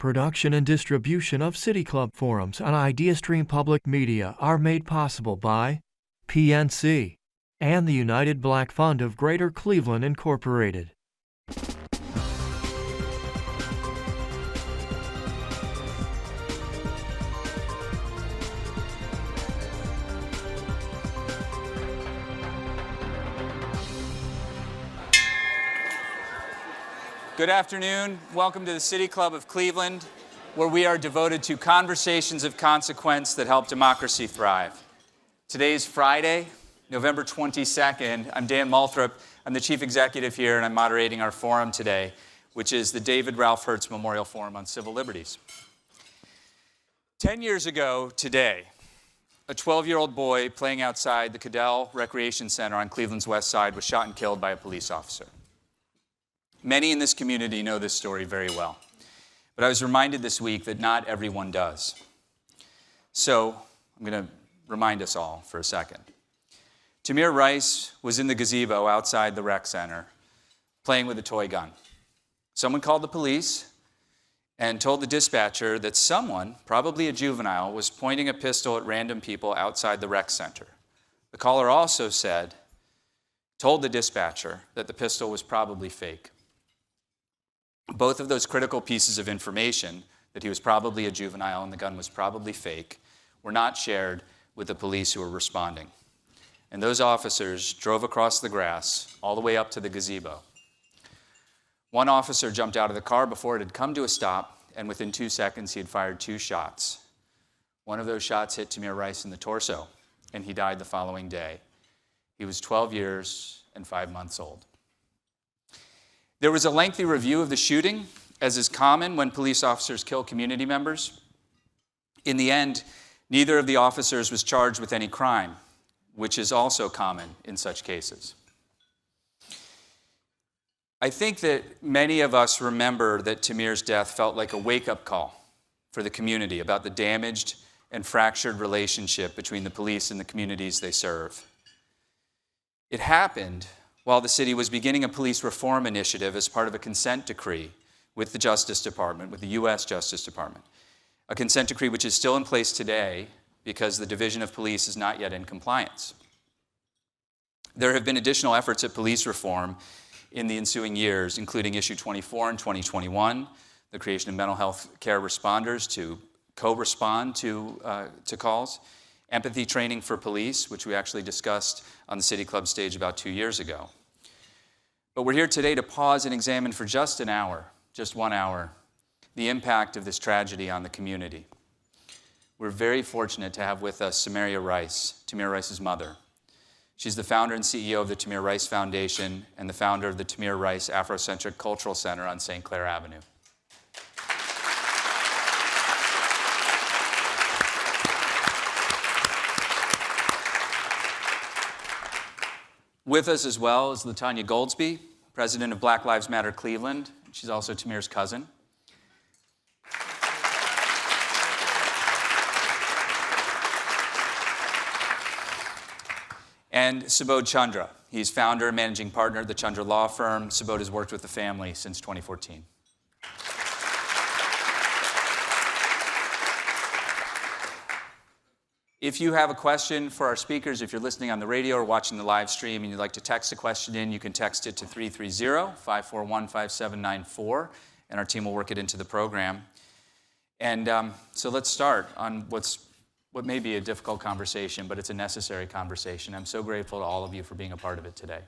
Production and distribution of City Club forums on IdeaStream Public Media are made possible by PNC and the United Black Fund of Greater Cleveland, Incorporated. Good afternoon. Welcome to the City Club of Cleveland, where we are devoted to conversations of consequence that help democracy thrive. Today is Friday, November 22nd. I'm Dan Moulthrop. I'm the chief executive here, and I'm moderating our forum today, which is the David Ralph Hertz Memorial Forum on Civil Liberties. 10 years ago today, a 12-year-old boy playing outside the Cudell Recreation Center on Cleveland's west side was shot and killed by a police officer. Many in this community know this story very well, but I was reminded this week that not everyone does. So I'm going to remind us all for a second. Tamir Rice was in the gazebo outside the rec center playing with a toy gun. Someone called the police and told the dispatcher that someone, probably a juvenile, was pointing a pistol at random people outside the rec center. The caller also told the dispatcher that the pistol was probably fake. Both of those critical pieces of information, that he was probably a juvenile and the gun was probably fake, were not shared with the police who were responding. And those officers drove across the grass all the way up to the gazebo. One officer jumped out of the car before it had come to a stop, and within 2 seconds he had fired 2 shots. One of those shots hit Tamir Rice in the torso, and he died the following day. He was 12 years and 5 months old. There was a lengthy review of the shooting, as is common when police officers kill community members. In the end, neither of the officers was charged with any crime, which is also common in such cases. I think that many of us remember that Tamir's death felt like a wake-up call for the community about the damaged and fractured relationship between the police and the communities they serve. It happened while the city was beginning a police reform initiative as part of a consent decree with the Justice Department, with the U.S. Justice Department, a consent decree which is still in place today because the Division of Police is not yet in compliance. There have been additional efforts at police reform in the ensuing years, including Issue 24 in 2021, the creation of mental health care responders to co-respond to calls, empathy training for police, which we actually discussed on the City Club stage about 2 years ago. But we're here today to pause and examine for just 1 hour, the impact of this tragedy on the community. We're very fortunate to have with us Tamir Rice, Tamir Rice's mother. She's the founder and CEO of the Tamir Rice Foundation and the founder of the Tamir Rice Afrocentric Cultural Center on St. Clair Avenue. With us as well is LaTanya Goldsby, president of Black Lives Matter Cleveland. She's also Tamir's cousin. And Subodh Chandra. He's founder and managing partner at the Chandra Law Firm. Subodh has worked with the family since 2014. If you have a question for our speakers, if you're listening on the radio or watching the live stream and you'd like to text a question in, you can text it to 330-541-5794, and our team will work it into the program. And so let's start on what may be a difficult conversation, but it's a necessary conversation. I'm so grateful to all of you for being a part of it today.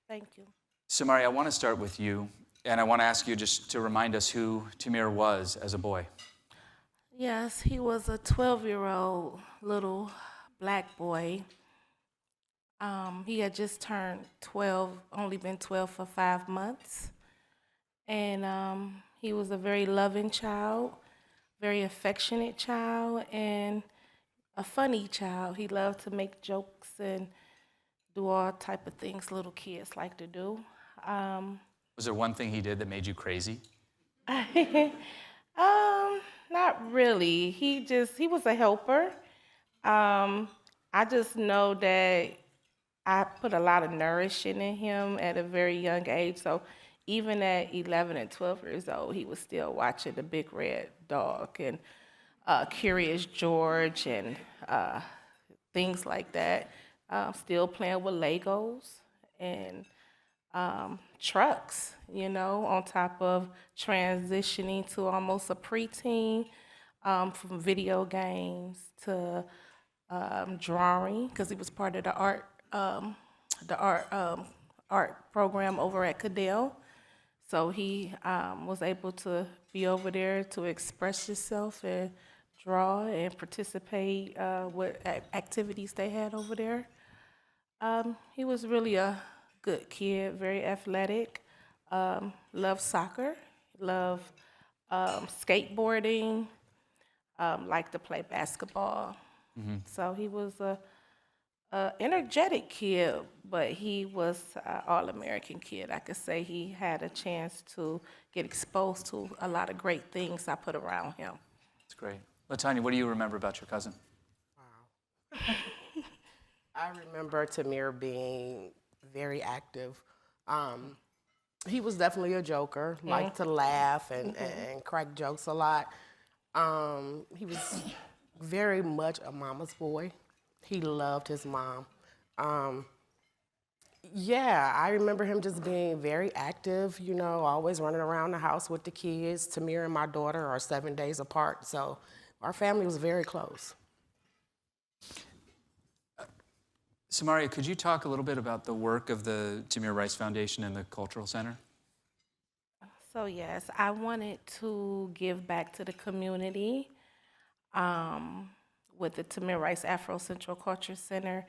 Thank you. Samari, I want to start with you, and I want to ask you just to remind us who Tamir was as a boy. Yes, he was a 12-year-old little black boy. He had just turned 12, only been 12 for 5 months. And he was a very loving child, very affectionate child, and a funny child. He loved to make jokes and do all type of things little kids like to do. Was there one thing he did that made you crazy? Not really. He was a helper. I just know that I put a lot of nourishing in him at a very young age. So even at 11 and 12 years old, he was still watching The Big Red Dog and Curious George and things like that. Still playing with Legos and trucks, on top of transitioning to almost a preteen, from video games to drawing, because he was part of the art program over at Cudell. So he was able to be over there to express himself and draw and participate with activities they had over there. He was really a good kid, very athletic, loved soccer, loved skateboarding, liked to play basketball. So he was a energetic kid, but he was an all-American kid. I could say he had a chance to get exposed to a lot of great things I put around him. That's great. LaTanya, what do you remember about your cousin? I remember Tamir being very active. He was definitely a joker, liked to laugh and crack jokes a lot. He was very much a mama's boy. He loved his mom. Yeah, I remember him just being very active, always running around the house with the kids. Tamir and my daughter are 7 days apart, so our family was very close. Samaria, could you talk a little bit about the work of the Tamir Rice Foundation and the Cultural Center? So yes, I wanted to give back to the community with the Tamir Rice Afro Central Culture Center.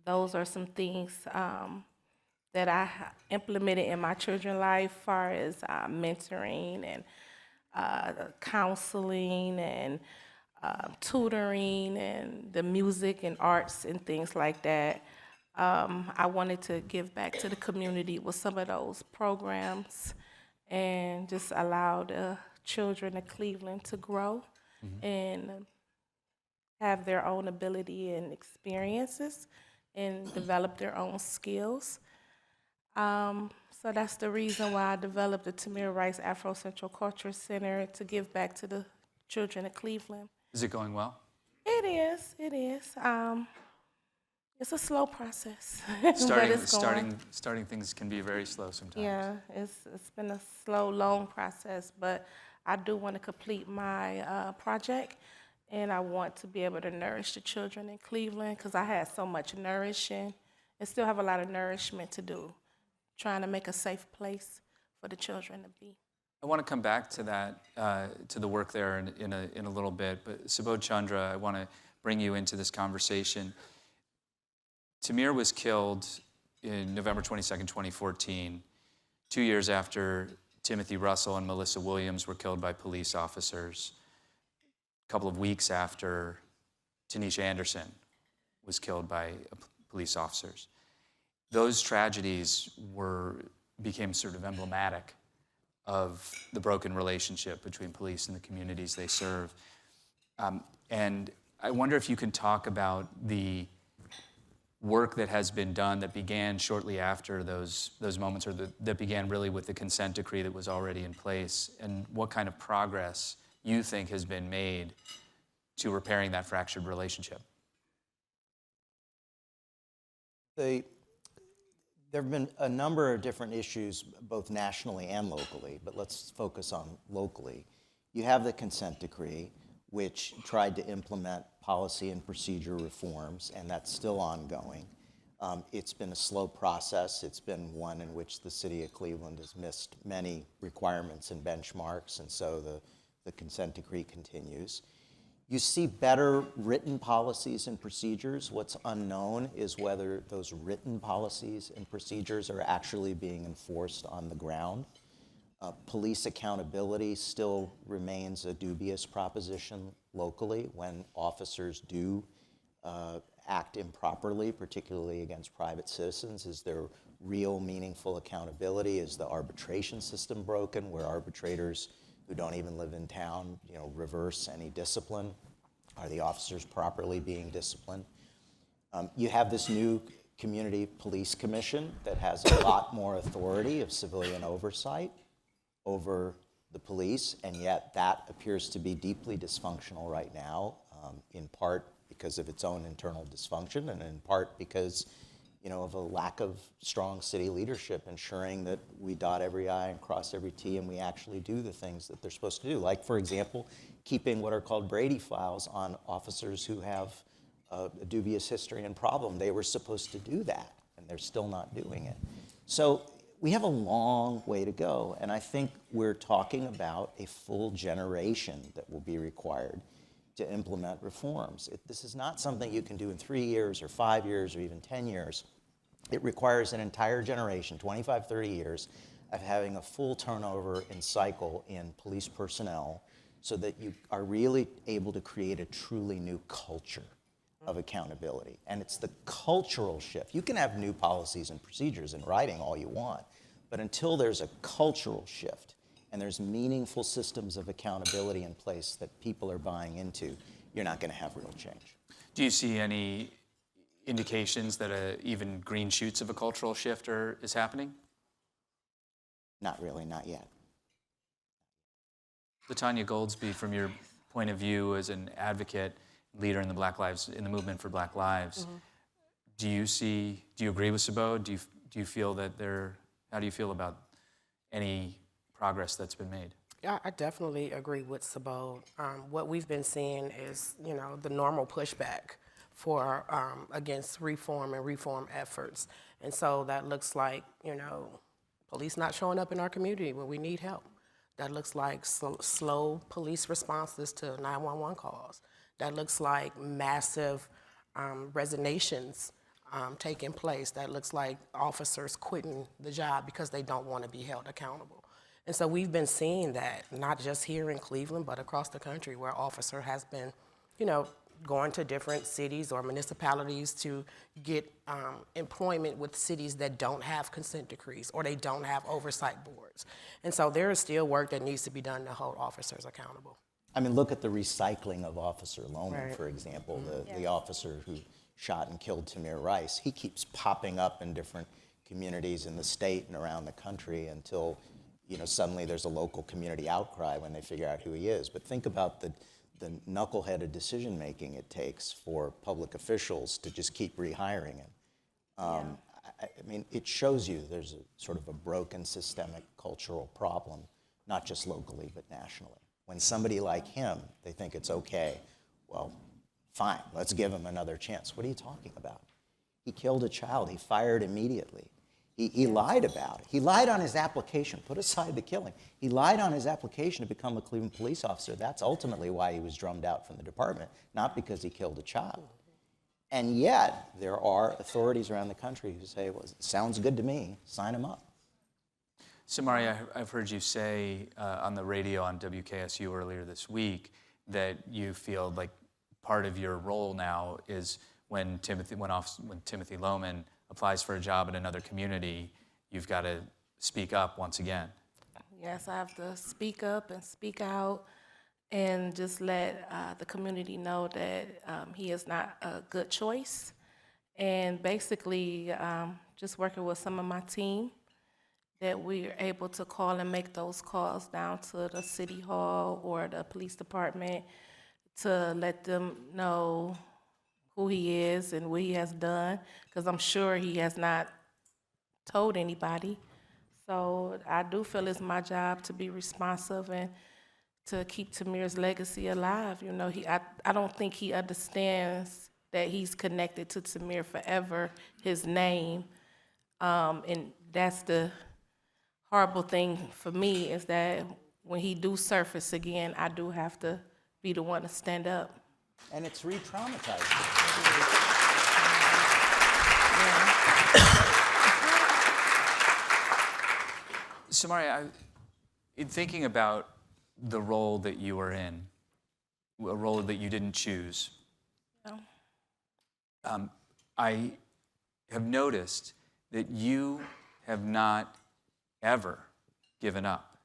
Those are some things that I implemented in my children's life, as far as mentoring and counseling and tutoring and the music and arts and things like that. I wanted to give back to the community with some of those programs and just allow the children of Cleveland to grow and have their own ability and experiences and develop their own skills. So that's the reason why I developed the Tamir Rice Afro Central Culture Center, to give back to the children of Cleveland. Is it going well? It is. It's a slow process. but it's going. Starting things can be very slow sometimes. Yeah, it's been a slow, long process, but I do want to complete my project, and I want to be able to nourish the children in Cleveland, because I had so much nourishing and still have a lot of nourishment to do, trying to make a safe place for the children to be. I want to come back to that, to the work there in a little bit, but Subodh Chandra, I want to bring you into this conversation. Tamir was killed in November 22nd, 2014, 2 years after Timothy Russell and Melissa Williams were killed by police officers, a couple of weeks after Tanisha Anderson was killed by police officers. Those tragedies became sort of emblematic of the broken relationship between police and the communities they serve. And I wonder if you can talk about the work that has been done that began shortly after those moments, or that began really with the consent decree that was already in place, and what kind of progress you think has been made to repairing that fractured relationship. There have been a number of different issues, both nationally and locally, but let's focus on locally. You have the consent decree, which tried to implement policy and procedure reforms, and that's still ongoing. It's been a slow process. It's been one in which the city of Cleveland has missed many requirements and benchmarks, and so the consent decree continues. You see better written policies and procedures. What's unknown is whether those written policies and procedures are actually being enforced on the ground. Police accountability still remains a dubious proposition locally when officers do act improperly, particularly against private citizens. Is there real meaningful accountability? Is the arbitration system broken, where arbitrators who don't even live in town, reverse any discipline? Are the officers properly being disciplined? You have this new community police commission that has a lot more authority of civilian oversight over the police, and yet that appears to be deeply dysfunctional right now, in part because of its own internal dysfunction, and in part because, of a lack of strong city leadership ensuring that we dot every I and cross every T and we actually do the things that they're supposed to do. Like, for example, keeping what are called Brady files on officers who have a dubious history and problem. They were supposed to do that, and they're still not doing it. So we have a long way to go, and I think we're talking about a full generation that will be required to implement reforms. This is not something you can do in 3 years or 5 years or even 10 years. It requires an entire generation, 25, 30 years, of having a full turnover and cycle in police personnel so that you are really able to create a truly new culture of accountability. And it's the cultural shift. You can have new policies and procedures in writing all you want, but until there's a cultural shift and there's meaningful systems of accountability in place that people are buying into, you're not going to have real change. Do you see any indications that even green shoots of a cultural shift is happening? Not really, not yet. LaTanya Goldsby, from your point of view as an advocate, leader in the movement for Black Lives, do you agree with Sabot? Do you feel that how do you feel about any progress that's been made? Yeah, I definitely agree with Sabot. What we've been seeing is, the normal pushback for against reform and reform efforts. And so that looks like, police not showing up in our community when we need help. That looks like slow police responses to 911 calls. That looks like massive resignations taking place. That looks like officers quitting the job because they don't want to be held accountable. And so we've been seeing that, not just here in Cleveland, but across the country, where officer has been, going to different cities or municipalities to get employment with cities that don't have consent decrees or they don't have oversight boards. And so there is still work that needs to be done to hold officers accountable. I mean, look at the recycling of Officer Lohman, Right. for example, the officer who shot and killed Tamir Rice. He keeps popping up in different communities in the state and around the country until, suddenly there's a local community outcry when they figure out who he is. But think about the knuckleheaded decision-making it takes for public officials to just keep rehiring him. I mean, it shows you there's a sort of a broken systemic cultural problem, not just locally, but nationally. When somebody like him, they think it's okay, well, fine, let's give him another chance. What are you talking about? He killed a child. He fired immediately. He lied about it. He lied on his application. Put aside the killing. He lied on his application to become a Cleveland police officer. That's ultimately why he was drummed out from the department, not because he killed a child. And yet, there are authorities around the country who say, well, it sounds good to me, sign him up. Samari, I've heard you say on the radio on WKSU earlier this week that you feel like part of your role now is when Timothy Lohman applies for a job in another community, you've got to speak up once again. Yes, I have to speak up and speak out and just let the community know that he is not a good choice. And basically, just working with some of my team, that we're able to call and make those calls down to the city hall or the police department to let them know who he is and what he has done, because I'm sure he has not told anybody. So I do feel it's my job to be responsive and to keep Tamir's legacy alive. I don't think he understands that he's connected to Tamir forever, his name, and that's the horrible thing for me, is that when he do surface again, I do have to be the one to stand up. And it's re-traumatizing. Samari, in thinking about the role that you were in, a role that you didn't choose, I have noticed that you have not ever given up.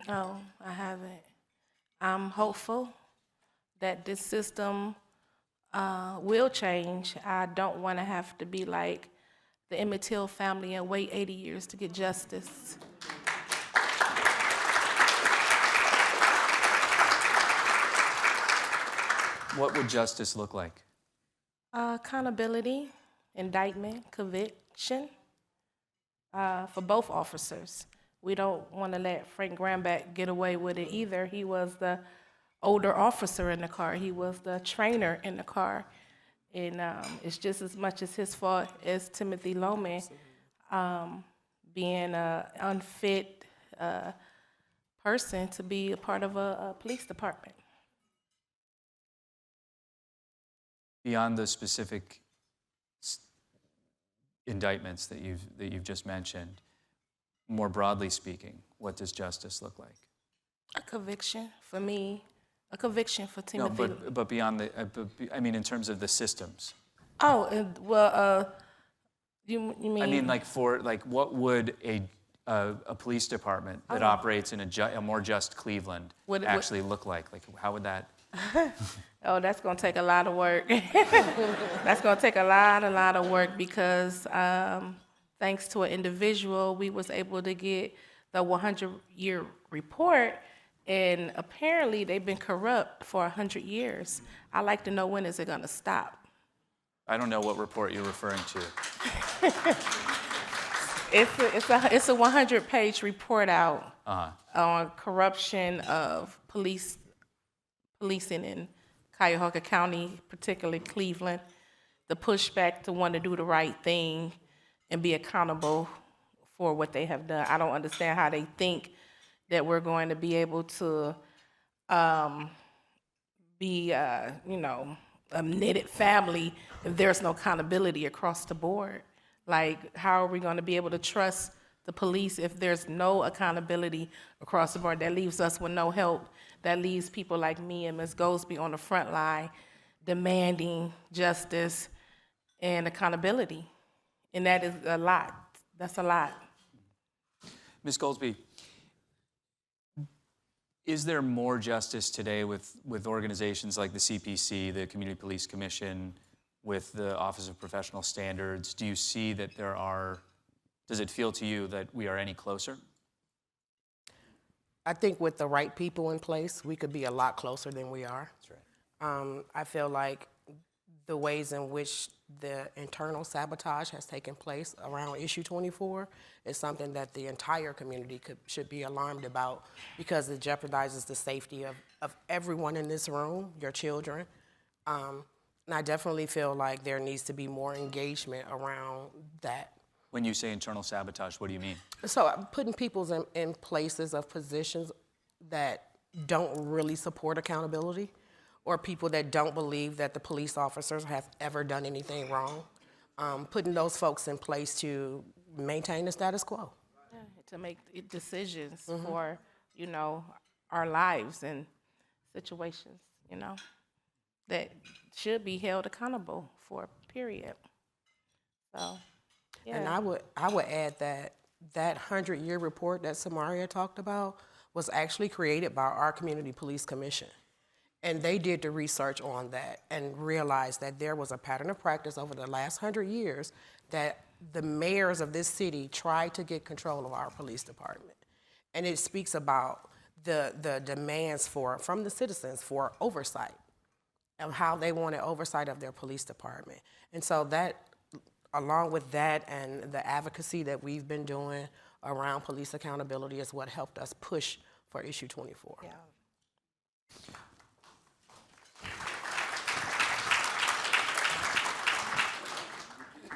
No, I haven't. I'm hopeful that this system will change. I don't want to have to be like the Emmett Till family and wait 80 years to get justice. What would justice look like? Accountability, indictment, conviction for both officers. We don't want to let Frank Gramback get away with it either. He was the older officer in the car. He was the trainer in the car. And it's just as much as his fault as Timothy Loman being an unfit person to be a part of a police department. Beyond the specific indictments that you've just mentioned, more broadly speaking, what does justice look like? A conviction for me, a conviction for Timothy. No, but beyond the, I mean, in terms of the systems. Oh, well, you mean? I mean, like what would a police department that operates in a more just Cleveland actually look like? Like, how would that? Oh, that's going to take a lot of work. That's going to take a lot of work because thanks to an individual, we was able to get the 100-year report, and apparently they've been corrupt for 100 years. I'd like to know, when is it going to stop? I don't know what report you're referring to. It's a 100-page report out on corruption of policing in Cuyahoga County, particularly Cleveland, the pushback to want to do the right thing and be accountable for what they have done. I don't understand how they think that we're going to be able to be, a knitted family if there's no accountability across the board. Like, how are we going to be able to trust the police if there's no accountability across the board? That leaves us with no help. That leaves people like me and Ms. Goldsby on the front line demanding justice and accountability. And that is a lot. That's a lot. Ms. Goldsby, is there more justice today with organizations like the CPC, the Community Police Commission, with the Office of Professional Standards? Do you see that does it feel to you that we are any closer? I think with the right people in place, we could be a lot closer than we are. That's right. I feel like the ways in which the internal sabotage has taken place around issue 24 is something that the entire community should be alarmed about, because it jeopardizes the safety of everyone in this room, your children. And I definitely feel like there needs to be more engagement around that. When you say internal sabotage, what do you mean? So putting people in places of positions that don't really support accountability, or people that don't believe that the police officers have ever done anything wrong. Putting those folks in place to maintain the status quo. Yeah, to make decisions for, our lives and situations, that should be held accountable for, period. So, yeah. And I would add that 100-year report that Samaria talked about was actually created by our Community Police Commission. And they did the research on that and realized that there was a pattern of practice over the last 100 years that the mayors of this city tried to get control of our police department. And it speaks about the demands from the citizens for oversight, of how they wanted oversight of their police department. And so that, along with that and the advocacy that we've been doing around police accountability, is what helped us push for issue 24. Yeah.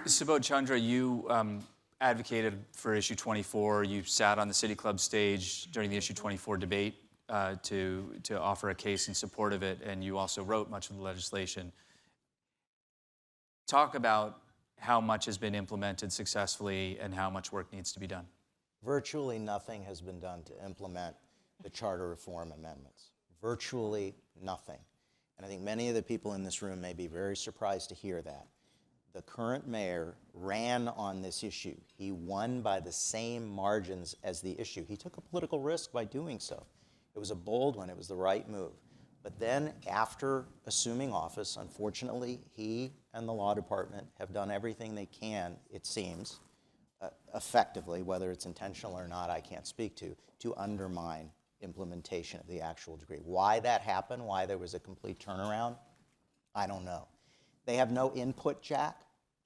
Subodh Chandra, you advocated for issue 24. You sat on the City Club stage during the issue 24 debate to offer a case in support of it, and you also wrote much of the legislation. Talk about how much has been implemented successfully and how much work needs to be done. Virtually nothing has been done to implement the charter reform amendments. Virtually nothing. And I think many of the people in this room may be very surprised to hear that. The current mayor ran on this issue. He won by the same margins as the issue. He took a political risk by doing so. It was a bold one. It was the right move. But then after assuming office, unfortunately, he and the law department have done everything they can, it seems, effectively, whether it's intentional or not, I can't speak to undermine implementation of the actual decree. Why that happened, why there was a complete turnaround, I don't know. They have no input, Jack,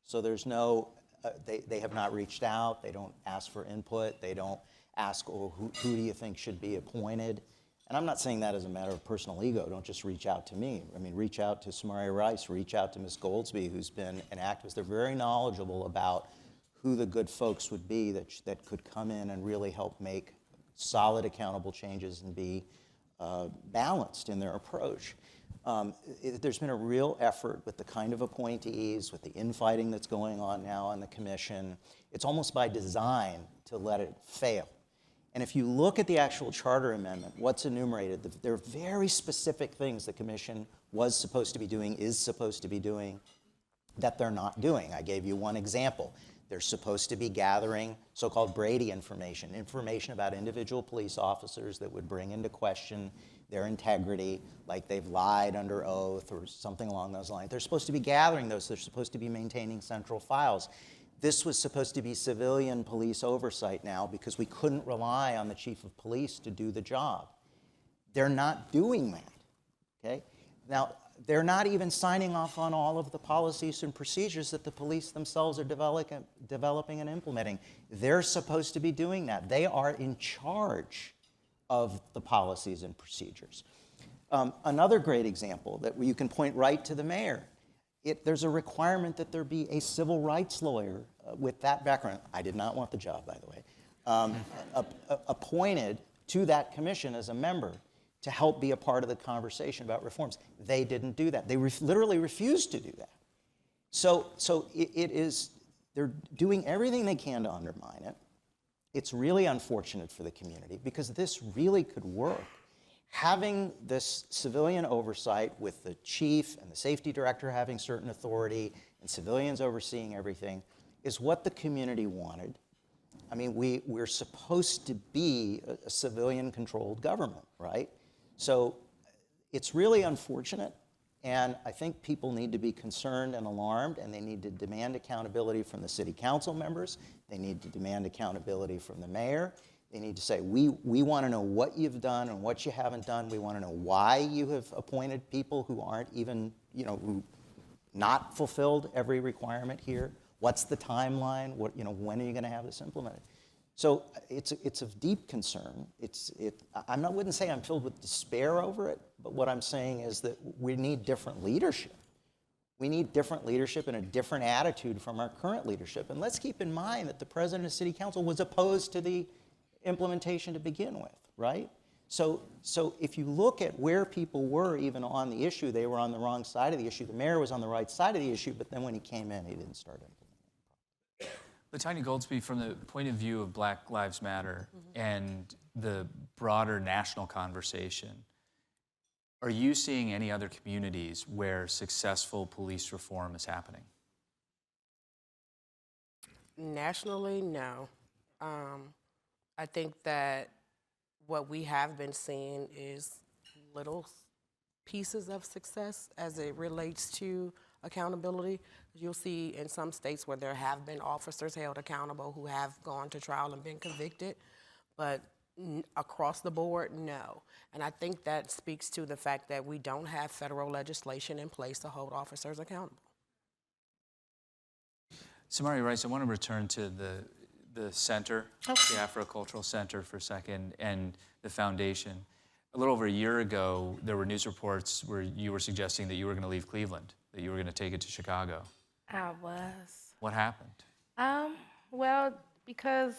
so there's no, they have not reached out, they don't ask for input, they don't ask, oh, who do you think should be appointed? And I'm not saying that as a matter of personal ego, don't just reach out to me. I mean, reach out to Tamir Rice, reach out to Ms. Goldsby, who's been an activist. They're very knowledgeable about who the good folks would be that could come in and really help make solid, accountable changes and be balanced in their approach. There's been a real effort with the kind of appointees, with the infighting that's going on now on the commission. It's almost by design to let it fail. And if you look at the actual charter amendment, what's enumerated, there are very specific things the commission was supposed to be doing, is supposed to be doing, that they're not doing. I gave you one example. They're supposed to be gathering so-called Brady information about individual police officers that would bring into question their integrity, like they've lied under oath or something along those lines. They're supposed to be gathering those. They're supposed to be maintaining central files. This was supposed to be civilian police oversight now because we couldn't rely on the chief of police to do the job. They're not doing that, okay? Now, they're not even signing off on all of the policies and procedures that the police themselves are developing and implementing. They're supposed to be doing that. They are in charge of the policies and procedures. Another great example that you can point right to the mayor. There's a requirement that there be a civil rights lawyer with that background. I did not want the job, by the way, appointed to that commission as a member to help be a part of the conversation about reforms. They didn't do that. They literally refused to do that. So they're doing everything they can to undermine it. It's really unfortunate for the community because this really could work. Having this civilian oversight with the chief and the safety director having certain authority and civilians overseeing everything is what the community wanted. I mean, we're supposed to be a civilian-controlled government, right? So it's really unfortunate, and I think people need to be concerned and alarmed, and they need to demand accountability from the city council members. They need to demand accountability from the mayor. They need to say, we want to know what you've done and what you haven't done. We want to know why you have appointed people who aren't even, who not fulfilled every requirement here. What's the timeline? When are you going to have this implemented? So it's of deep concern. I wouldn't say I'm filled with despair over it, but what I'm saying is that we need different leadership. We need different leadership and a different attitude from our current leadership. And let's keep in mind that the president of City Council was opposed to the implementation to begin with, right? So if you look at where people were even on the issue, they were on the wrong side of the issue. The mayor was on the right side of the issue, but then when he came in, he didn't start implementing. Latanya Goldsby, from the point of view of Black Lives Matter and the broader national conversation, are you seeing any other communities where successful police reform is happening? Nationally, no. I think that what we have been seeing is little pieces of success as it relates to accountability. You'll see in some states where there have been officers held accountable who have gone to trial and been convicted, but across the board, no. And I think that speaks to the fact that we don't have federal legislation in place to hold officers accountable. Tamir Rice, I want to return to the center, the Afro-Cultural Center for a second, and the foundation. A little over a year ago, there were news reports where you were suggesting that you were going to leave Cleveland, that you were going to take it to Chicago. I was. What happened? Well, because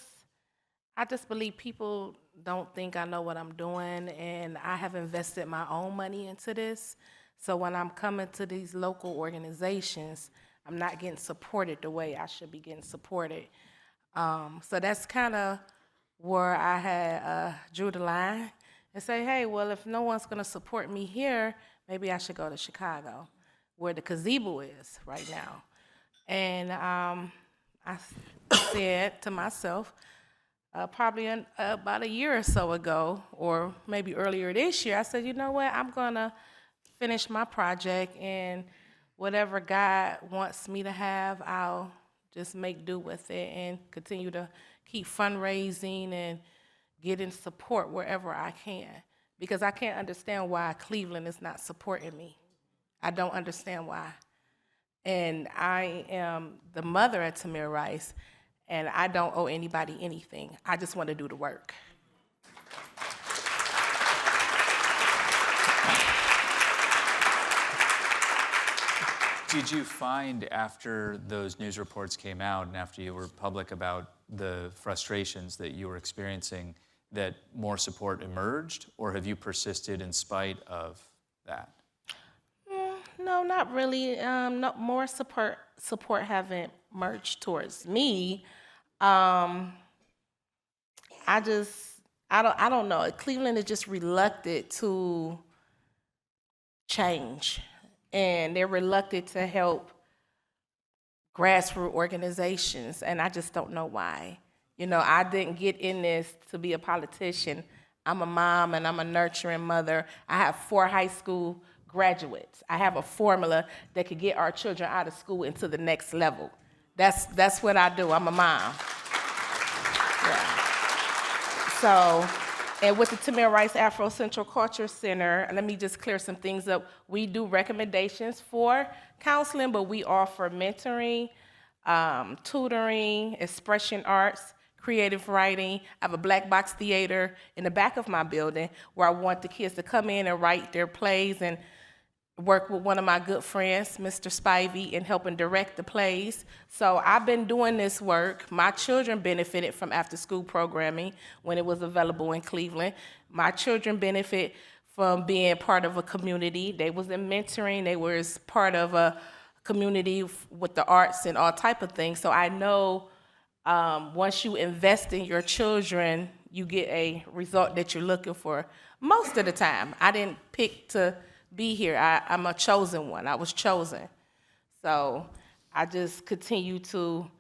I just believe people don't think I know what I'm doing, and I have invested my own money into this. So when I'm coming to these local organizations, I'm not getting supported the way I should be getting supported. So that's kind of where I had drew the line and say, hey, well, if no one's going to support me here, maybe I should go to Chicago, where the gazebo is right now. And I said to myself, probably about a year or so ago, or maybe earlier this year. I said, you know what, I'm gonna finish my project, and whatever God wants me to have, I'll just make do with it and continue to keep fundraising and getting support wherever I can. Because I can't understand why Cleveland is not supporting me. I don't understand why. And I am the mother of Tamir Rice, and I don't owe anybody anything. I just want to do the work. Did you find after those news reports came out and after you were public about the frustrations that you were experiencing that more support emerged, or have you persisted in spite of that? No, not really. No, more support haven't merged towards me. I don't know. Cleveland is just reluctant to change, and they're reluctant to help grassroots organizations, and I just don't know why. You know, I didn't get in this to be a politician. I'm a mom and I'm a nurturing mother. I have 4 high school graduates. I have a formula that could get our children out of school into the next level. That's what I do. I'm a mom. Yeah. So, and with the Tamir Rice Afro Central Culture Center, let me just clear some things up. We do recommendations for counseling, but we offer mentoring, tutoring, expression arts, creative writing. I have a black box theater in the back of my building where I want the kids to come in and write their plays, and work with one of my good friends, Mr. Spivey, in helping direct the plays. So I've been doing this work. My children benefited from after-school programming when it was available in Cleveland. My children benefit from being part of a community. They was in mentoring. They was part of a community with the arts and all type of things. So I know once you invest in your children, you get a result that you're looking for. Most of the time, I didn't pick to be here. I'm a chosen one. I was chosen. So I just continue to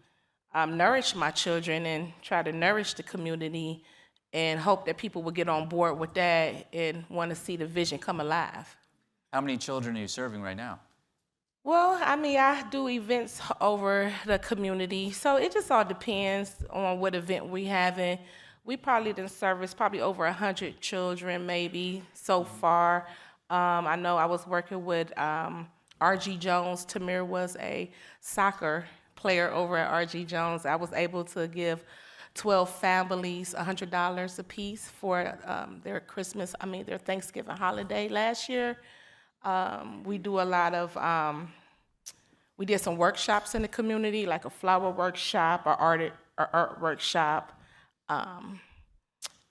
nourish my children and try to nourish the community and hope that people will get on board with that and want to see the vision come alive. How many children are you serving right now? Well, I mean, I do events over the community, so it just all depends on what event we having. We probably done service probably over 100 children maybe so far. I know I was working with R.G. Jones. Tamir was a soccer player over at R.G. Jones. I was able to give 12 families $100 apiece for their Thanksgiving holiday last year. We do a lot of, we did some workshops in the community, like a flower workshop or art workshop. And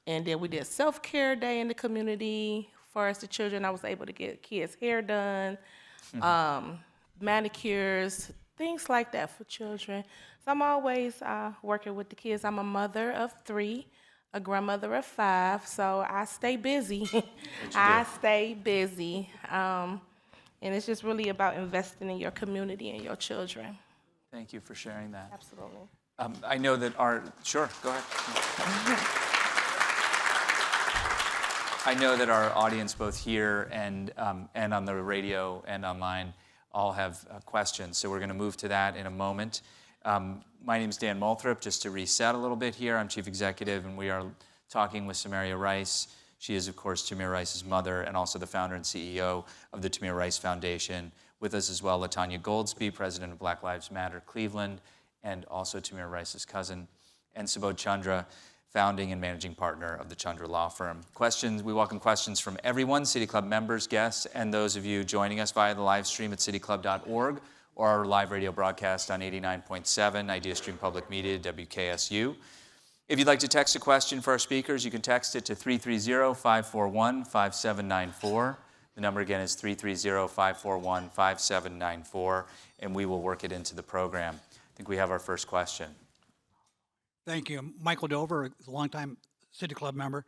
then we did self-care day in the community. Far as the children, I was able to get kids' hair done, manicures, things like that for children. So I'm always working with the kids. I'm a mother of 3, a grandmother of 5, so I stay busy. I stay busy. And it's just really about investing in your community and your children. Thank you for sharing that. Absolutely. I know that sure, go ahead. I know that our audience, both here and on the radio and online, all have questions. So we're going to move to that in a moment. My name is Dan Moulthrop. Just to reset a little bit here, I'm Chief Executive, and we are talking with Samaria Rice. She is, of course, Tamir Rice's mother and also the founder and CEO of the Tamir Rice Foundation. With us as well, LaTanya Goldsby, President of Black Lives Matter Cleveland, and also Tamir Rice's cousin, and Subodh Chandra, founding and managing partner of the Chandra Law Firm. Questions, we welcome questions from everyone, City Club members, guests, and those of you joining us via the live stream at cityclub.org or our live radio broadcast on 89.7 Idea Stream Public Media, WKSU. If you'd like to text a question for our speakers, you can text it to 330-541-5794. The number again is 330-541-5794, and we will work it into the program. I think we have our first question. Thank you. Michael Dover, a longtime City Club member.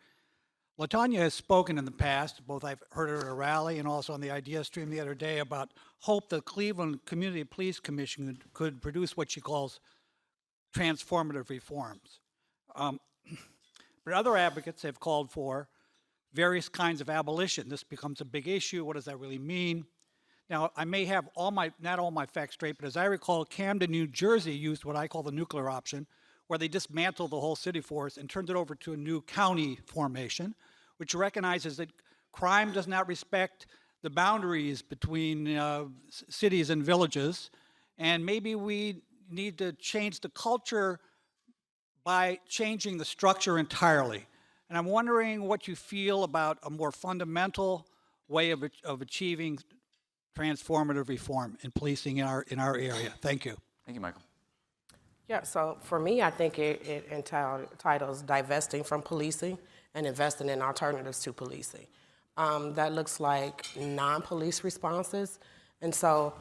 LaTanya has spoken in the past, both I've heard her at a rally and also on the Idea Stream the other day, about hope the Cleveland Community Police Commission could produce what she calls transformative reforms. But other advocates have called for various kinds of abolition. This becomes a big issue. What does that really mean? Now, I may have not all my facts straight, but as I recall, Camden, New Jersey used what I call the nuclear option, where they dismantled the whole city force and turned it over to a new county formation, which recognizes that crime does not respect the boundaries between cities and villages. And maybe we need to change the culture by changing the structure entirely. And I'm wondering what you feel about a more fundamental way of achieving transformative reform in policing in our area. Thank you. Thank you, Michael. Yeah, so for me, I think it entitles divesting from policing and investing in alternatives to policing. That looks like non-police responses. And so,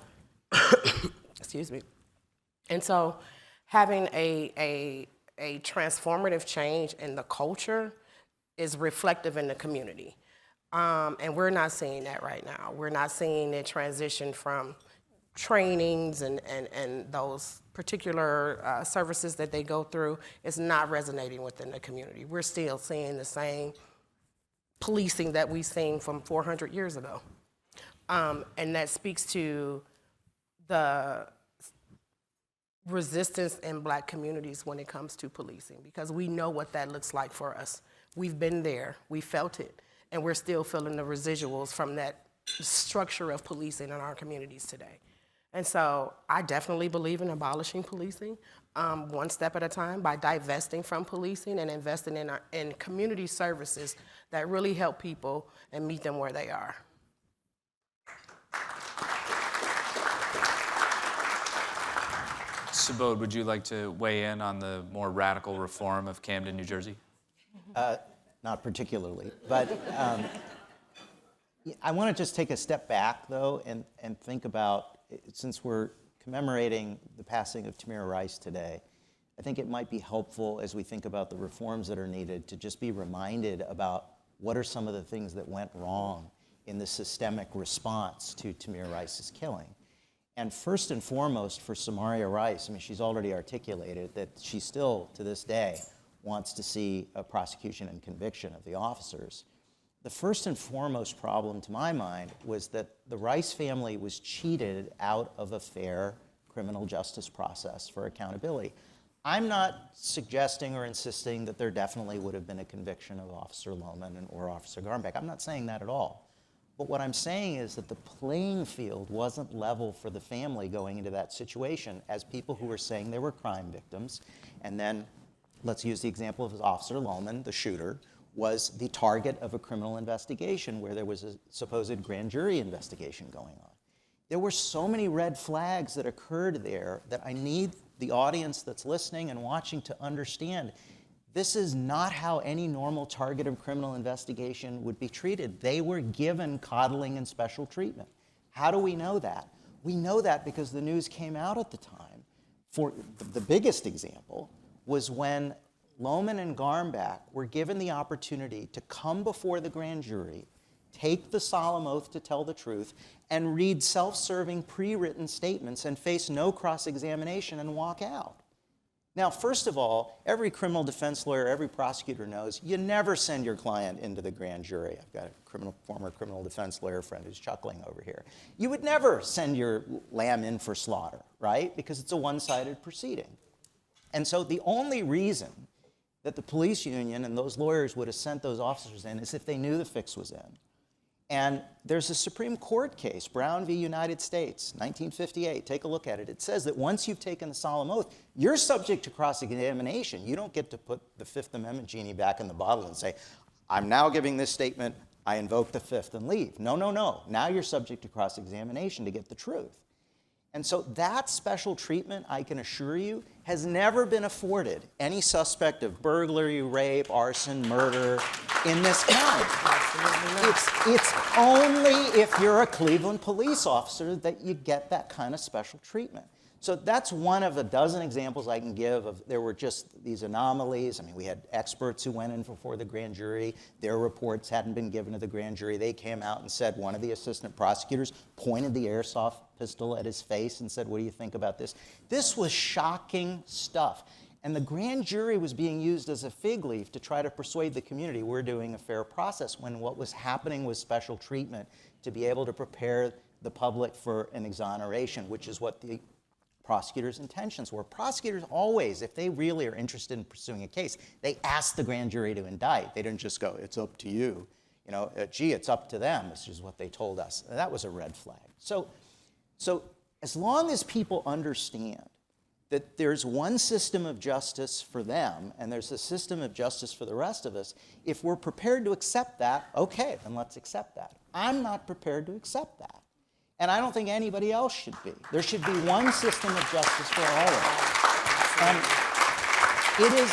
excuse me. And so having a transformative change in the culture is reflective in the community. And we're not seeing that right now. We're not seeing it transition from trainings and those particular services that they go through. It's not resonating within the community. We're still seeing the same policing that we've seen from 400 years ago. And that speaks to the resistance in Black communities when it comes to policing, because we know what that looks like for us. We've been there, we felt it, and we're still feeling the residuals from that structure of policing in our communities today. And so I definitely believe in abolishing policing, one step at a time, by divesting from policing and investing in community services that really help people and meet them where they are. Subodh, would you like to weigh in on the more radical reform of Camden, New Jersey? Not particularly, but I want to just take a step back, though, and think about, since we're commemorating the passing of Tamir Rice today, I think it might be helpful as we think about the reforms that are needed to just be reminded about what are some of the things that went wrong in the systemic response to Tamir Rice's killing. And first and foremost, for Samaria Rice, I mean, she's already articulated that she still, to this day, wants to see a prosecution and conviction of the officers. The first and foremost problem, to my mind, was that the Rice family was cheated out of a fair criminal justice process for accountability. I'm not suggesting or insisting that there definitely would have been a conviction of Officer Lohman or Officer Garnbeck. I'm not saying that at all. But what I'm saying is that the playing field wasn't level for the family going into that situation as people who were saying they were crime victims. And then, let's use the example of Officer Lohman, the shooter, was the target of a criminal investigation where there was a supposed grand jury investigation going on. There were so many red flags that occurred there that I need the audience that's listening and watching to understand this is not how any normal target of criminal investigation would be treated. They were given coddling and special treatment. How do we know that? We know that because the news came out at the time. For the biggest example was when Lohman and Garnbeck were given the opportunity to come before the grand jury, take the solemn oath to tell the truth, and read self-serving pre-written statements and face no cross-examination and walk out. Now, first of all, every criminal defense lawyer, every prosecutor knows you never send your client into the grand jury. I've got a former criminal defense lawyer friend who's chuckling over here. You would never send your lamb in for slaughter, right? Because it's a one-sided proceeding. And so the only reason that the police union and those lawyers would have sent those officers in is if they knew the fix was in. And there's a Supreme Court case, Brown v. United States, 1958. Take a look at it. It says that once you've taken the solemn oath, you're subject to cross-examination. You don't get to put the Fifth Amendment genie back in the bottle and say, I'm now giving this statement, I invoke the Fifth, and leave. No, no, no. Now you're subject to cross-examination to get the truth. And so that special treatment, I can assure you, has never been afforded any suspect of burglary, rape, arson, murder in this county. It's only if you're a Cleveland police officer that you get that kind of special treatment. So that's one of a dozen examples I can give of there were just these anomalies. I mean, we had experts who went in before the grand jury. Their reports hadn't been given to the grand jury. They came out and said, one of the assistant prosecutors pointed the airsoft pistol at his face and said, what do you think about this? This was shocking stuff. And the grand jury was being used as a fig leaf to try to persuade the community we're doing a fair process, when what was happening was special treatment to be able to prepare the public for an exoneration, which is what the prosecutors' intentions were. Prosecutors always, if they really are interested in pursuing a case, they ask the grand jury to indict. They didn't just go, it's up to you. You know, gee, it's up to them, which is what they told us. And that was a red flag. So as long as people understand that there's one system of justice for them and there's a system of justice for the rest of us, if we're prepared to accept that, okay, then let's accept that. I'm not prepared to accept that. And I don't think anybody else should be. There should be one system of justice for all of us. And it is,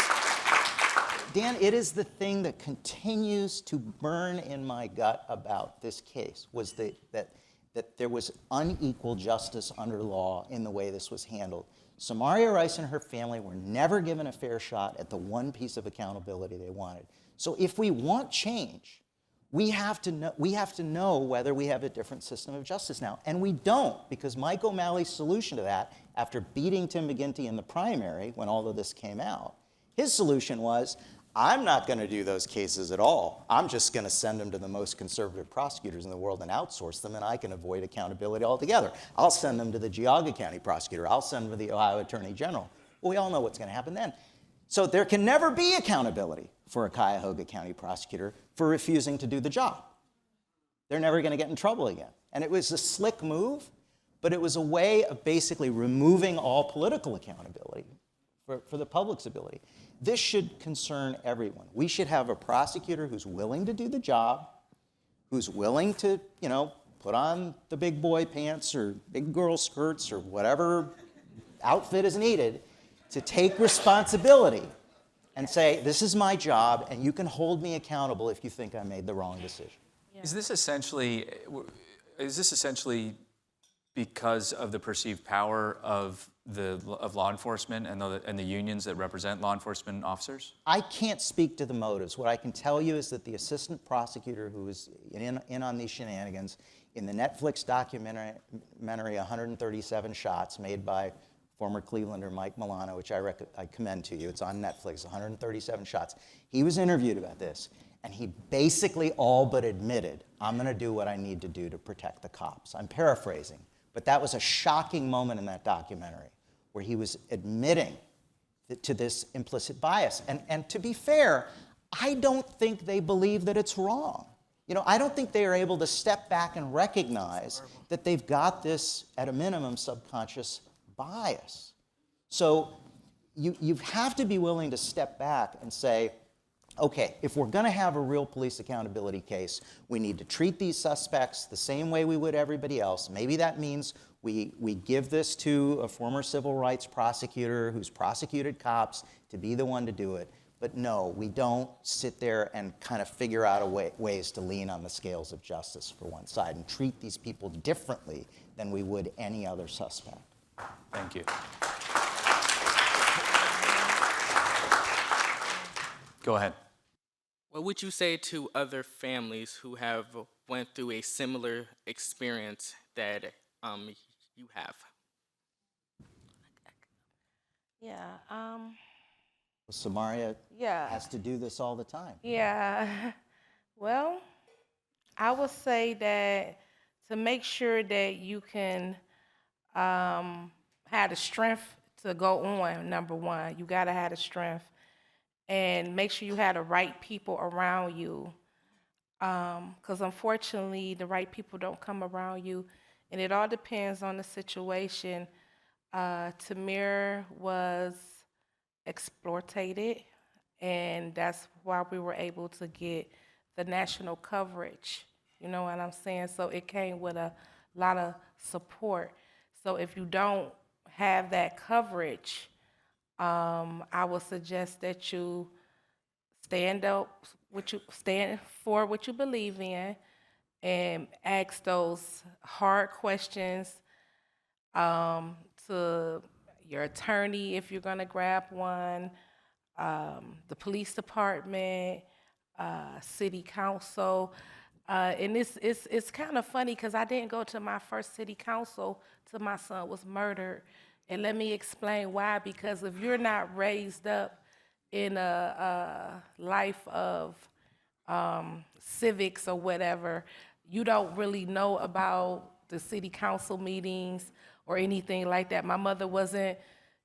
Dan, it is the thing that continues to burn in my gut about this case, was that there was unequal justice under law in the way this was handled. Samaria Rice and her family were never given a fair shot at the one piece of accountability they wanted. So if we want change, we have to know whether we have a different system of justice now. And we don't, because Mike O'Malley's solution to that, after beating Tim McGinty in the primary when all of this came out, his solution was, I'm not going to do those cases at all. I'm just going to send them to the most conservative prosecutors in the world and outsource them, and I can avoid accountability altogether. I'll send them to the Geauga County prosecutor. I'll send them to the Ohio Attorney General. Well, we all know what's going to happen then. So there can never be accountability for a Cuyahoga County prosecutor for refusing to do the job. They're never going to get in trouble again. And it was a slick move, but it was a way of basically removing all political accountability for the public's ability. This should concern everyone. We should have a prosecutor who's willing to do the job, who's willing to, you know, put on the big boy pants or big girl skirts or whatever outfit is needed to take responsibility and say, this is my job, and you can hold me accountable if you think I made the wrong decision. Yeah. Is this essentially because of the perceived power of law enforcement and the unions that represent law enforcement officers? I can't speak to the motives. What I can tell you is that the assistant prosecutor who was in on these shenanigans, in the Netflix documentary 137 Shots, made by former Clevelander Mike Milano, which I commend to you. It's on Netflix, 137 Shots. He was interviewed about this, and he basically all but admitted, I'm going to do what I need to do to protect the cops. I'm paraphrasing, but that was a shocking moment in that documentary where he was admitting to this implicit bias. And to be fair, I don't think they believe that it's wrong. You know, I don't think they are able to step back and recognize that they've got this, at a minimum, subconscious bias. So you have to be willing to step back and say, okay, if we're going to have a real police accountability case, we need to treat these suspects the same way we would everybody else. Maybe that means we give this to a former civil rights prosecutor who's prosecuted cops to be the one to do it. But no, we don't sit there and kind of figure out ways to lean on the scales of justice for one side and treat these people differently than we would any other suspect. Thank you. Go ahead. What would you say to other families who have went through a similar experience that you have? Yeah. Samaria Yeah. has to do this all the time. Yeah. Well, I would say that to make sure that you can have the strength to go on, number one, you got to have the strength. And make sure you have the right people around you. Because unfortunately, the right people don't come around you. And it all depends on the situation. Tamir was exploited, and that's why we were able to get the national coverage. You know what I'm saying? So it came with a lot of support. So if you don't have that coverage, I would suggest that you stand for what you believe in, and ask those hard questions to your attorney if you're going to grab one, the police department, city council. And it's kind of funny because I didn't go to my first city council till my son was murdered. And let me explain why. Because if you're not raised up in a life of civics or whatever, you don't really know about the city council meetings or anything like that. My mother wasn't,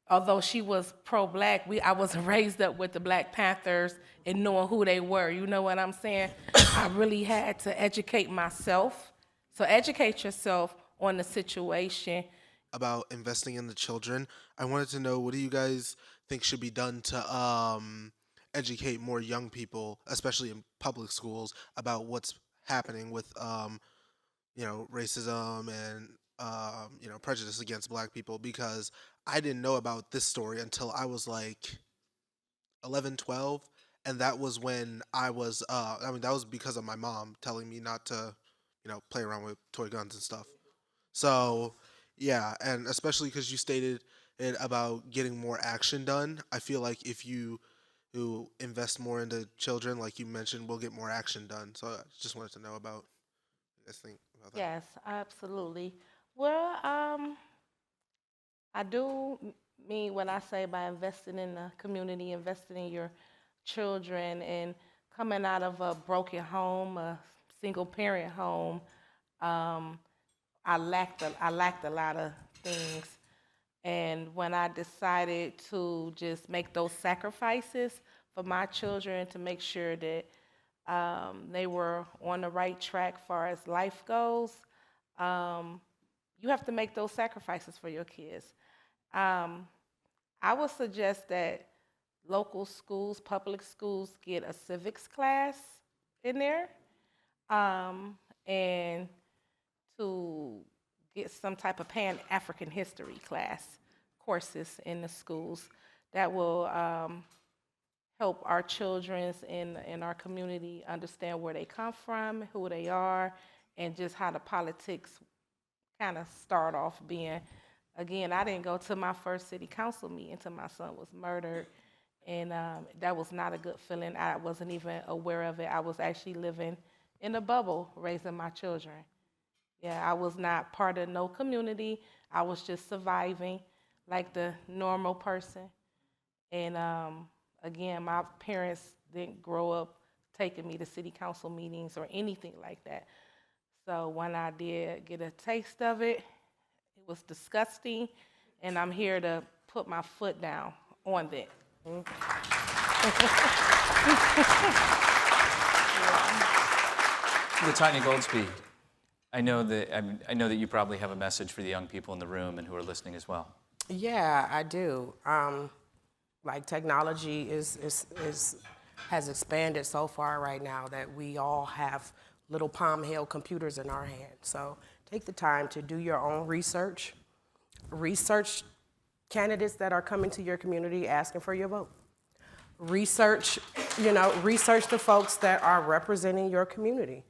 although she was pro-black, I wasn't raised up with the Black Panthers and knowing who they were. You know what I'm saying? I really had to educate myself. So educate yourself on the situation. About investing in the children. I wanted to know, what do you guys think should be done to educate more young people, especially in public schools, about what's happening with racism and prejudice against black people? Because I didn't know about this story until I was like 11, 12, and that was when I was that was because of my mom telling me not to play around with toy guns and stuff. So, yeah, and especially because you stated it about getting more action done. I feel like if you who invest more into children, like you mentioned, we'll get more action done. So I just wanted to know about what you guys think about that. Yes, absolutely. Well, I do mean when I say by investing in the community, investing in your children, and coming out of a broken home, a single parent home. I lacked a lot of things, and when I decided to just make those sacrifices for my children to make sure that they were on the right track as far as life goes, you have to make those sacrifices for your kids. I would suggest that local schools, public schools, get a civics class in there, and to get some type of Pan-African history class courses in the schools that will help our children in our community understand where they come from, who they are, and just how the politics kind of start off being. Again, I didn't go to my first city council meeting until my son was murdered, and that was not a good feeling. I wasn't even aware of it. I was actually living in a bubble raising my children. Yeah, I was not part of no community. I was just surviving like the normal person. And again, my parents didn't grow up taking me to city council meetings or anything like that. So when I did get a taste of it, it was disgusting, and I'm here to put my foot down on that. LaTanya Goldsby, I know that you probably have a message for the young people in the room and who are listening as well. Yeah, I do. Like technology has expanded so far right now that we all have little palm-held computers in our hands. So take the time to do your own research. Research candidates that are coming to your community asking for your vote. Research the folks that are representing your community.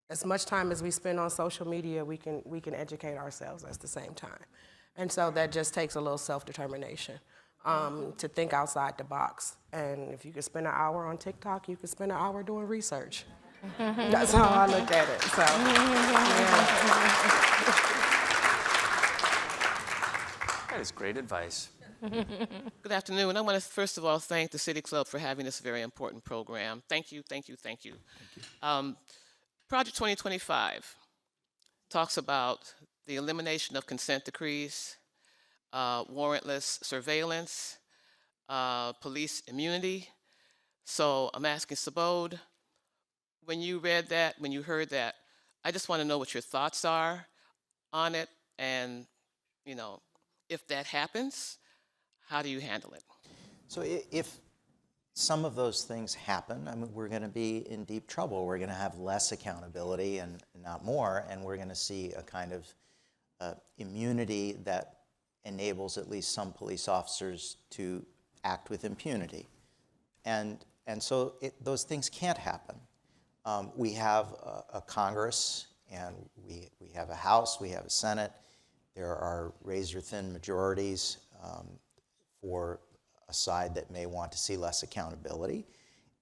As much time as we spend on social media, we can educate ourselves at the same time. And so that just takes a little self-determination to think outside the box. And if you could spend an hour on TikTok, you could spend an hour doing research. That's how I look at it. So, yeah. That is great advice. Good afternoon. I want to first of all thank the City Club for having this very important program. Thank you, thank you, thank you. Project 2025 talks about the elimination of consent decrees, warrantless surveillance, police immunity. So I'm asking Sabode, when you read that, when you heard that, I just want to know what your thoughts are on it, and if that happens, how do you handle it? So if some of those things happen, I mean, we're going to be in deep trouble. We're going to have less accountability and not more, and we're going to see a kind of immunity that enables at least some police officers to act with impunity. And so those things can't happen. We have a Congress, and we have a House, we have a Senate. There are razor-thin majorities for a side that may want to see less accountability,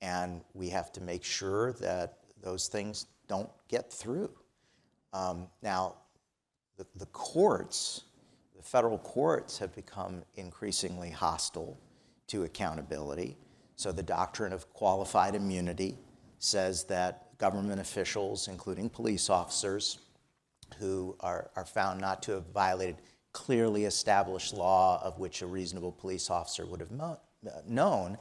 and we have to make sure that those things don't get through. Now, the courts, the federal courts have become increasingly hostile to accountability. So the doctrine of qualified immunity says that government officials, including police officers, who are found not to have violated clearly established law of which a reasonable police officer would have known,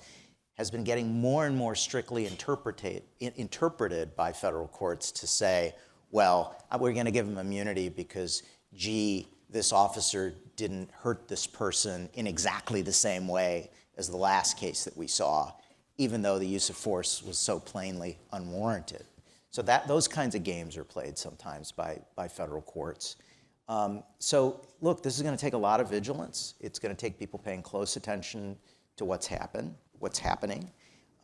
has been getting more and more strictly interpreted by federal courts to say, well, we're going to give them immunity because, gee, this officer didn't hurt this person in exactly the same way as the last case that we saw, even though the use of force was so plainly unwarranted. So those kinds of games are played sometimes by federal courts. So look, this is going to take a lot of vigilance. It's going to take people paying close attention to what's happening.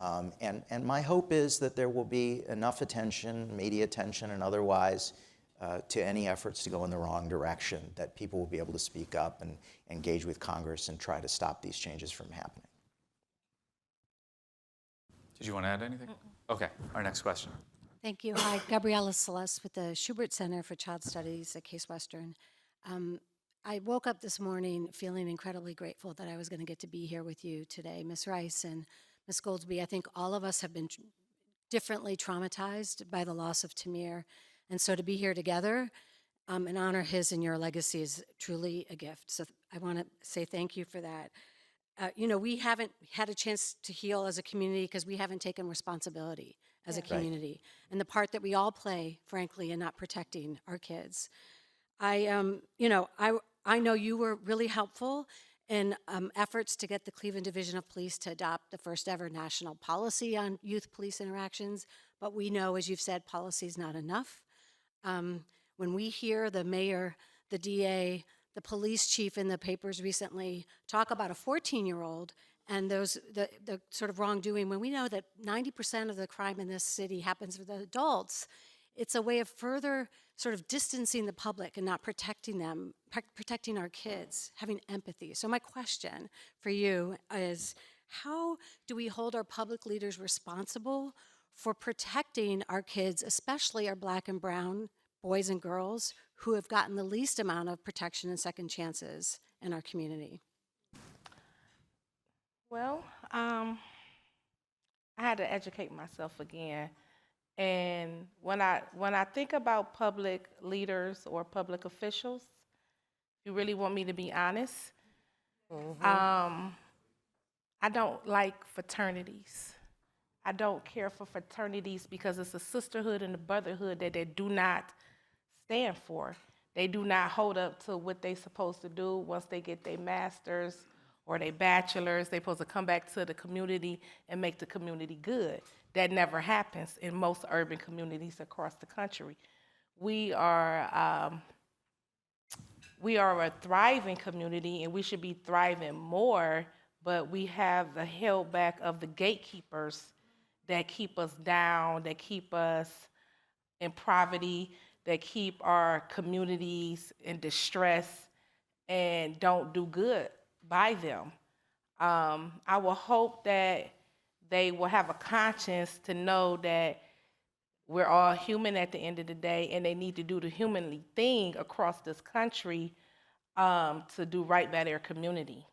And my hope is that there will be enough attention, media attention and otherwise, to any efforts to go in the wrong direction, that people will be able to speak up and engage with Congress and try to stop these changes from happening. Did you want to add anything? Okay, our next question. Thank you. Hi, Gabriella Celeste with the Schubert Center for Child Studies at Case Western. I woke up this morning feeling incredibly grateful that I was going to get to be here with you today. Ms. Rice and Ms. Goldsby, I think all of us have been differently traumatized by the loss of Tamir. And so to be here together and honor his and your legacy is truly a gift. So I want to say thank you for that. We haven't had a chance to heal as a community because we haven't taken responsibility as a community. Right. And the part that we all play, frankly, in not protecting our kids. I know you were really helpful in efforts to get the Cleveland Division of Police to adopt the first ever national policy on youth police interactions, but we know, as you've said, policy is not enough. When we hear the mayor, the DA, the police chief in the papers recently talk about a 14-year-old and the sort of wrongdoing, when we know that 90% of the crime in this city happens with adults, it's a way of further sort of distancing the public and not protecting them, protecting our kids, having empathy. So my question for you is, how do we hold our public leaders responsible for protecting our kids, especially our Black and brown boys and girls who have gotten the least amount of protection and second chances in our community? Well, I had to educate myself again. And when I think about public leaders or public officials, if you really want me to be honest, I don't like fraternities. I don't care for fraternities because it's a sisterhood and a brotherhood that they do not stand for. They do not hold up to what they're supposed to do once they get their master's or their bachelor's. They're supposed to come back to the community and make the community good. That never happens in most urban communities across the country. We are a thriving community, and we should be thriving more, but we have the held back of the gatekeepers that keep us down, that keep us in poverty, that keep our communities in distress and don't do good by them. I will hope that they will have a conscience to know that we're all human at the end of the day, and they need to do the humanly thing across this country to do right by their community.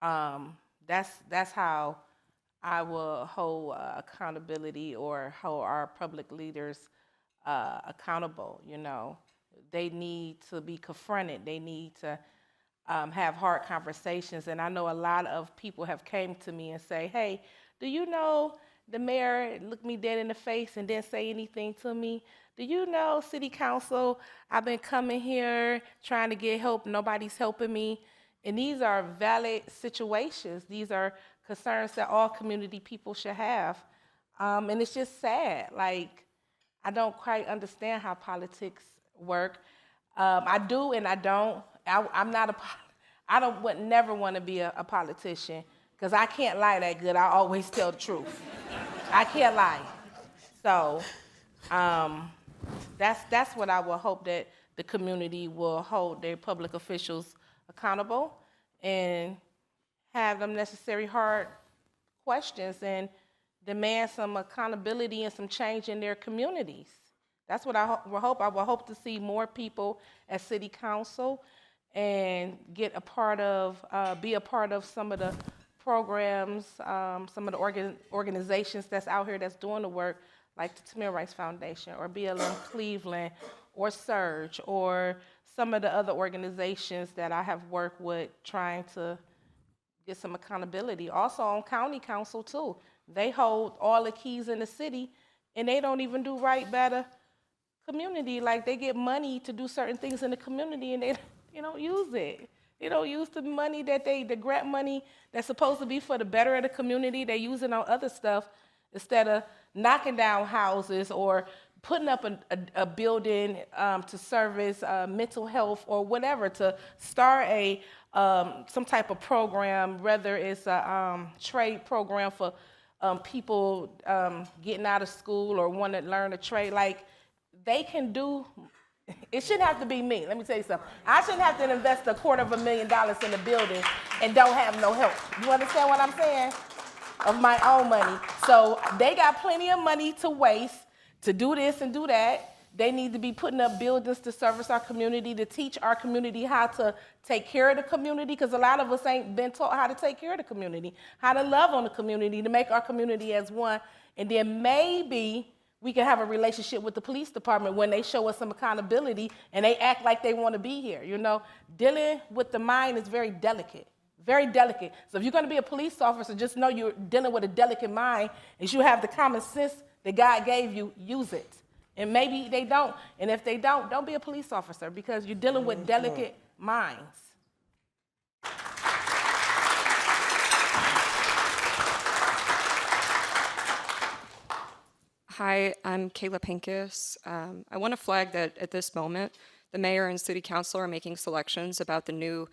That's how I will hold accountability or hold our public leaders accountable. They need to be confronted. They need to have hard conversations. And I know a lot of people have came to me and say, hey, do you know the mayor looked me dead in the face and didn't say anything to me? Do you know city council, I've been coming here trying to get help, nobody's helping me. And these are valid situations. These are concerns that all community people should have. And it's just sad. Like, I don't quite understand how politics work. I do and I don't. I would never want to be a politician because I can't lie that good. I always tell the truth. I can't lie. So that's what I will hope, that the community will hold their public officials accountable and have them necessary hard questions and demand some accountability and some change in their communities. That's what I will hope. I will hope to see more people at City Council and get a part of, be a part of some of the programs, some of the organizations that's out here that's doing the work, like the Tamir Rice Foundation or BLM Cleveland or Surge or some of the other organizations that I have worked with trying to get some accountability. Also on county council too. They hold all the keys in the city and they don't even do right by the community. Like they get money to do certain things in the community and they don't use it. They don't use the money the grant money that's supposed to be for the better of the community. They use it on other stuff instead of knocking down houses or putting up a building to service mental health or whatever, to start some type of program, whether it's a trade program for people getting out of school or want to learn a trade. Like, they can do, it shouldn't have to be me. Let me tell you something. I shouldn't have to invest $250,000 in a building and don't have no help. You understand what I'm saying? Of my own money. So they got plenty of money to waste to do this and do that. They need to be putting up buildings to service our community, to teach our community how to take care of the community, because a lot of us ain't been taught how to take care of the community, how to love on the community, to make our community as one. And then maybe we can have a relationship with the police department when they show us some accountability and they act like they want to be here. You know, dealing with the mind is very delicate. Very delicate. So if you're going to be a police officer, just know you're dealing with a delicate mind, and you have the common sense that God gave you, use it. And maybe they don't. And if they don't be a police officer, because you're dealing with delicate minds. Hi, I'm Kayla Pincus. I want to flag that at this moment, the mayor and city council are making selections about the new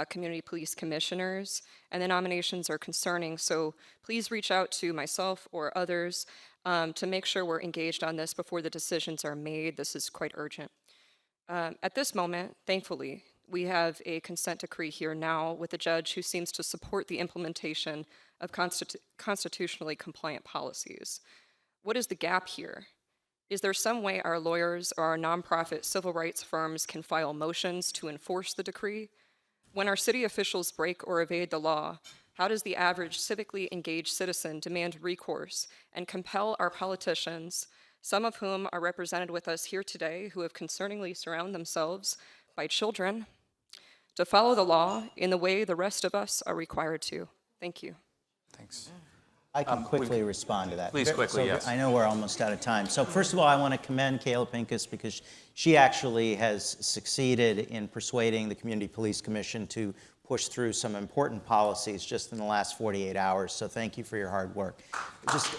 community police commissioners, and the nominations are concerning. So please reach out to myself or others to make sure we're engaged on this before the decisions are made. This is quite urgent. At this moment, thankfully, we have a consent decree here now with a judge who seems to support the implementation of constitutionally compliant policies. What is the gap here? Is there some way our lawyers or our nonprofit civil rights firms can file motions to enforce the decree? When our city officials break or evade the law, how does the average civically engaged citizen demand recourse and compel our politicians, some of whom are represented with us here today, who have concerningly surrounded themselves by children, to follow the law in the way the rest of us are required to? Thank you. Thanks. I can quickly respond to that. Please, quickly, So yes. I know we're almost out of time. So first of all, I want to commend Kayla Pincus because she actually has succeeded in persuading the Community Police Commission to push through some important policies just in the last 48 hours. So thank you for your hard work. Just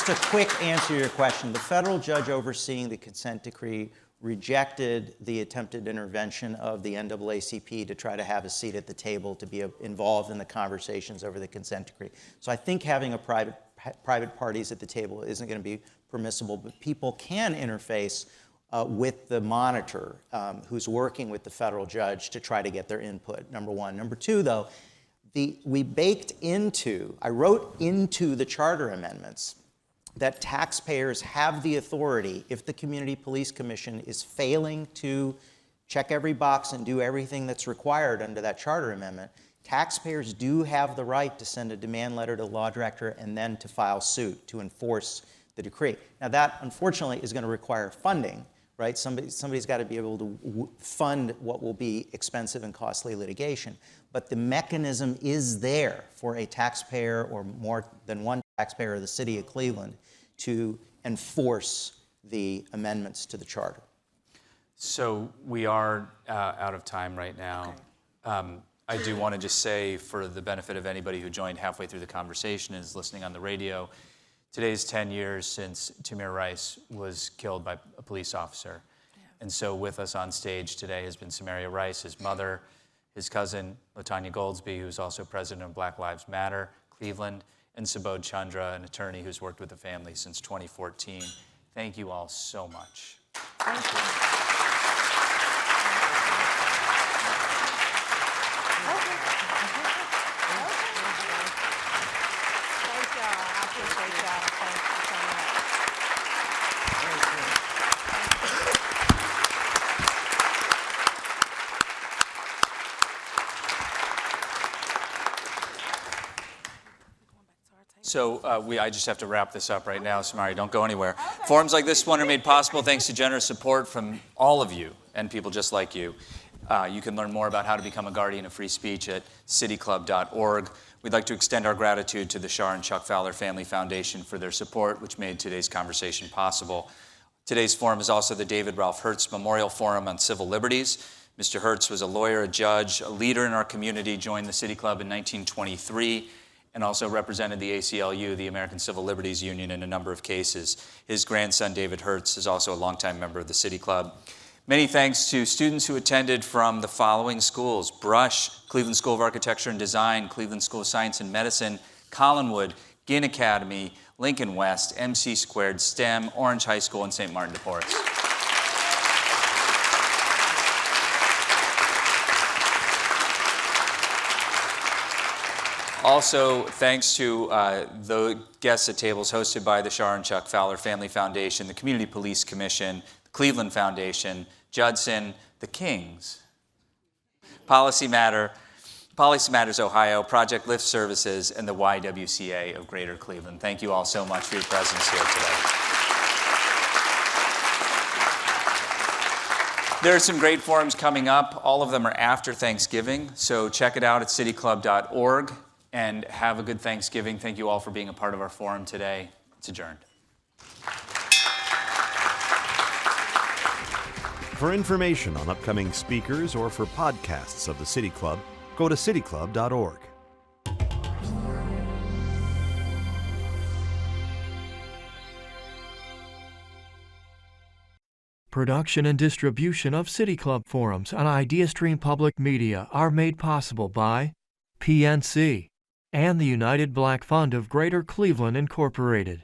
a quick answer to your question. The federal judge overseeing the consent decree rejected the attempted intervention of the NAACP to try to have a seat at the table to be involved in the conversations over the consent decree. So I think having a private parties at the table isn't going to be permissible, but people can interface with the monitor who's working with the federal judge to try to get their input, number one. Number two, though, I wrote into the charter amendments that taxpayers have the authority, if the Community Police Commission is failing to check every box and do everything that's required under that charter amendment, taxpayers do have the right to send a demand letter to the law director and then to file suit to enforce the decree. Now that, unfortunately, is going to require funding, right? Somebody's got to be able to fund what will be expensive and costly litigation. But the mechanism is there for a taxpayer or more than one taxpayer of the city of Cleveland to enforce the amendments to the charter. So we are out of time right now. Okay. I do want to just say, for the benefit of anybody who joined halfway through the conversation and is listening on the radio, today's 10 years since Tamir Rice was killed by a police officer. Yeah. And so with us on stage today has been Samaria Rice, his mother, his cousin, LaTanya Goldsby, who's also president of Black Lives Matter Cleveland, and Subodh Chandra, an attorney who's worked with the family since 2014. Thank you all so much. Thank you. Thank y'all. I appreciate y'all. Thank you. So I just have to wrap this up right now, Samari, don't go anywhere. Forums like this one are made possible thanks to generous support from all of you and people just like you. You can learn more about how to become a guardian of free speech at cityclub.org. We'd like to extend our gratitude to the Shar and Chuck Fowler Family Foundation for their support, which made today's conversation possible. Today's forum is also the David Ralph Hertz Memorial Forum on Civil Liberties. Mr. Hertz was a lawyer, a judge, a leader in our community, joined the City Club in 1923, and also represented the ACLU, the American Civil Liberties Union, in a number of cases. His grandson, David Hertz, is also a longtime member of the City Club. Many thanks to students who attended from the following schools: Brush, Cleveland School of Architecture and Design, Cleveland School of Science and Medicine, Collinwood, Ginn Academy, Lincoln West, MC Squared, STEM, Orange High School, and St. Martin de Porres. Also, thanks to the guests at tables hosted by the Shar and Chuck Fowler Family Foundation, the Community Police Commission, the Cleveland Foundation, Judson, the Kings, Policy Matters Ohio, Project Lift Services, and the YWCA of Greater Cleveland. Thank you all so much for your presence here today. There are some great forums coming up. All of them are after Thanksgiving, so check it out at cityclub.org, and have a good Thanksgiving. Thank you all for being a part of our forum today. It's adjourned. For information on upcoming speakers or for podcasts of the City Club, go to cityclub.org. Production and distribution of City Club forums on IdeaStream Public Media are made possible by PNC and the United Black Fund of Greater Cleveland, Incorporated.